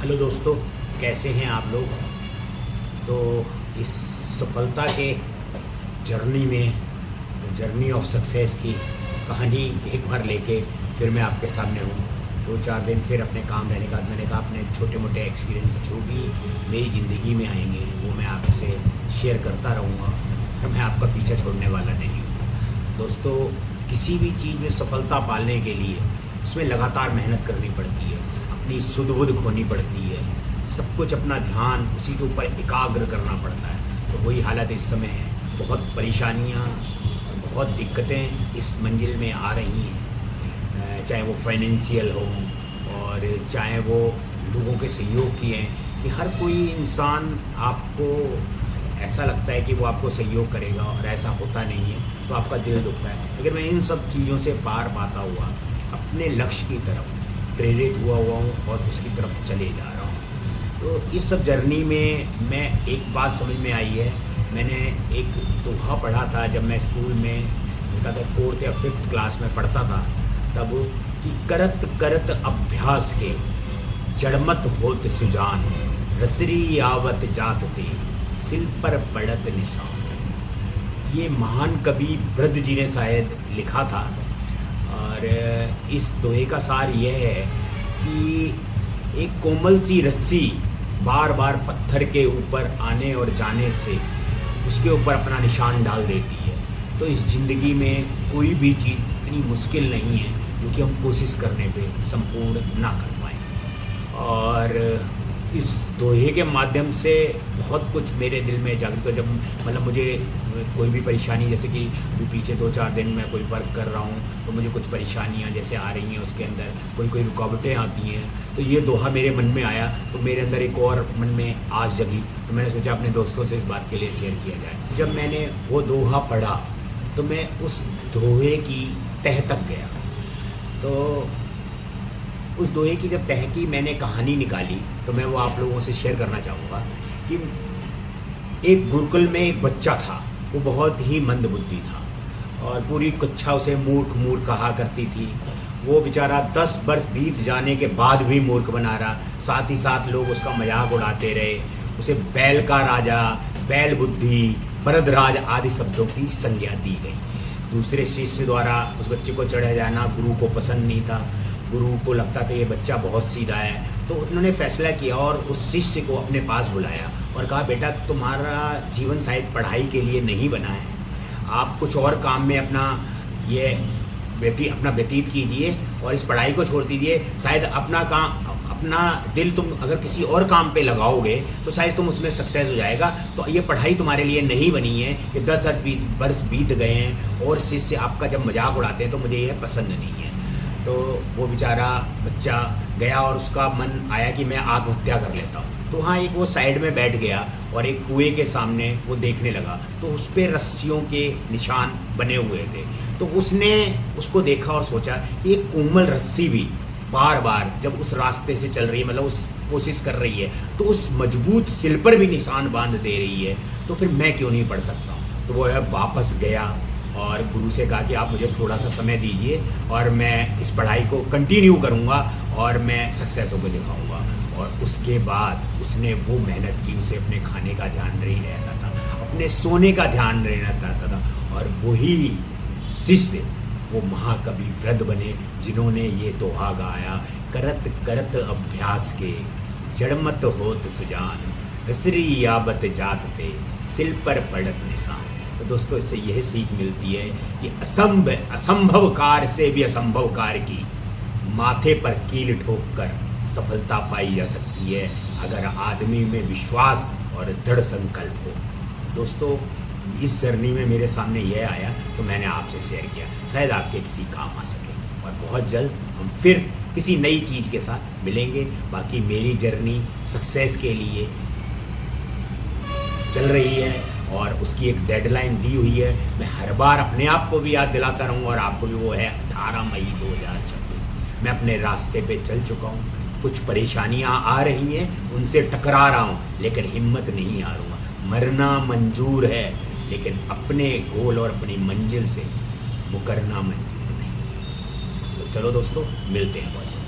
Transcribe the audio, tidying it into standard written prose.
Hello दोस्तों, कैसे हैं आप लोग। तो इस सफलता के जर्नी में, जर्नी ऑफ सक्सेस की कहानी एक बार लेके फिर मैं आपके सामने हूँ। 2-4 दिन फिर अपने काम रहने का मैंने कहा अपने छोटे मोटे एक्सपीरियंस जो भी मेरी ज़िंदगी में आएंगे वो मैं आपसे शेयर करता रहूँगा, तो मैं आपका पीछा छोड़ने वाला नहीं हूँ। दोस्तों, किसी भी चीज़ में सफलता पाने के लिए उसमें लगातार मेहनत करनी पड़ती है, अपनी सुध बुध खोनी पड़ती है, सब कुछ अपना ध्यान उसी के ऊपर एकाग्र करना पड़ता है। तो वही हालत इस समय है। बहुत परेशानियाँ और बहुत दिक्कतें इस मंजिल में आ रही हैं, चाहे वो फाइनेंशियल हो और चाहे वो लोगों के सहयोग की हैं कि हर कोई इंसान आपको ऐसा लगता है कि वो आपको सहयोग करेगा और ऐसा होता नहीं है, तो आपका दिल दुखता है। लेकिन मैं इन सब चीज़ों से पार पाता हुआ अपने लक्ष्य की तरफ प्रेरित हुआ हूँ और उसकी तरफ चले जा रहा हूँ। तो इस सब जर्नी में मैं एक बात समझ में आई है। मैंने एक दोहा पढ़ा था जब मैं स्कूल में मेरा 4th या 5th क्लास में पढ़ता था तब, कि करत करत अभ्यास के जड़मत होत सुजान, रसरी आवत जात ते सिल पर पड़त निशान। ये महान कवि ब्रद जी ने शायद लिखा था। और इस दोहे का सार यह है कि एक कोमल सी रस्सी बार बार पत्थर के ऊपर आने और जाने से उसके ऊपर अपना निशान डाल देती है। तो इस ज़िंदगी में कोई भी चीज़ इतनी मुश्किल नहीं है जो कि हम कोशिश करने पे संपूर्ण ना कर पाएँ। और इस दोहे के माध्यम से बहुत कुछ मेरे दिल में जागृत हो। जब मतलब मुझे कोई भी परेशानी, जैसे कि अभी पीछे 2-4 दिन मैं कोई वर्क कर रहा हूँ तो मुझे कुछ परेशानियाँ जैसे आ रही हैं, उसके अंदर कोई रुकावटें आती हैं, तो ये दोहा मेरे मन में आया तो मेरे अंदर एक और मन में आस जगी। तो मैंने सोचा अपने दोस्तों से इस बात के लिए शेयर किया जाए। जब मैंने वो दोहा पढ़ा तो मैं उस दोहे की तह तक गया। तो उस दोहे की जब तह की मैंने कहानी निकाली तो मैं वो आप लोगों से शेयर करना चाहूँगा कि एक गुरुकुल में एक बच्चा था। वो बहुत ही मंदबुद्धि था और पूरी कक्षा उसे मूर्ख मूर्ख कहा करती थी। वो बेचारा 10 वर्ष बीत जाने के बाद भी मूर्ख बना रहा। साथ ही साथ लोग उसका मजाक उड़ाते रहे। उसे बैल का राजा, बैल बुद्धि, बरदराज आदि शब्दों की संज्ञा दी गई। दूसरे शिष्य द्वारा उस बच्चे को चढ़ा जाना गुरु को पसंद नहीं था। गुरु को लगता था ये बच्चा बहुत सीधा है, तो उन्होंने फैसला किया और उस शिष्य को अपने पास बुलाया और कहा, बेटा तुम्हारा जीवन शायद पढ़ाई के लिए नहीं बना है, आप कुछ और काम में अपना व्यतीत कीजिए और इस पढ़ाई को छोड़ दीजिए। शायद अपना दिल तुम अगर किसी और काम पे लगाओगे तो शायद तुम उसमें सक्सेस हो जाएगा। तो ये पढ़ाई तुम्हारे लिए नहीं बनी है। ये 10 वर्ष बीत गए हैं और शिष्य आपका जब मजाक उड़ाते हैं तो मुझे यह पसंद नहीं है। तो वो बेचारा बच्चा गया और उसका मन आया कि मैं आत्महत्या कर लेता हूँ। तो वहाँ एक वो साइड में बैठ गया और एक कुएं के सामने वो देखने लगा तो उस पर रस्सियों के निशान बने हुए थे। तो उसने उसको देखा और सोचा कि एक कोमल रस्सी भी बार बार जब उस रास्ते से चल रही है, मतलब उस कोशिश कर रही है, तो उस मजबूत सिल पर भी निशान बांध दे रही है, तो फिर मैं क्यों नहीं पढ़ सकता हूँ। तो वो वापस गया और गुरु से कहा कि आप मुझे थोड़ा सा समय दीजिए और मैं इस पढ़ाई को कंटिन्यू करूँगा और मैं सक्सेस होकर दिखाऊँगा। और उसके बाद उसने वो मेहनत की। उसे अपने खाने का ध्यान नहीं रहता था, अपने सोने का ध्यान नहीं रहता था। और वही शिष्य वो महाकवि ब्रद बने जिन्होंने ये दोहा गाया, करत करत अभ्यास के जड़मत होत सुजान, रसरी याबत जात पे सिल पर पड़त निशान। तो दोस्तों, इससे यह सीख मिलती है कि असंभव कार्य से भी असंभव कार्य की माथे पर कील ठोक कर सफलता पाई जा सकती है अगर आदमी में विश्वास और दृढ़ संकल्प हो। दोस्तों, इस जर्नी में मेरे सामने यह आया तो मैंने आपसे शेयर किया, शायद आपके किसी काम आ सके। और बहुत जल्द हम फिर किसी नई चीज़ के साथ मिलेंगे। बाकी मेरी जर्नी सक्सेस के लिए चल रही है और उसकी एक डेडलाइन दी हुई है। मैं हर बार अपने आप को भी याद दिलाता रहूँगा और आपको भी, वो है 18 मई 2026। मैं अपने रास्ते पे चल चुका हूँ। कुछ परेशानियाँ आ रही हैं, उनसे टकरा रहा हूँ, लेकिन हिम्मत नहीं हारूंगा। मरना मंजूर है लेकिन अपने गोल और अपनी मंजिल से मुकरना मंजूर नहीं। तो चलो दोस्तों, मिलते हैं बहुत जल्द।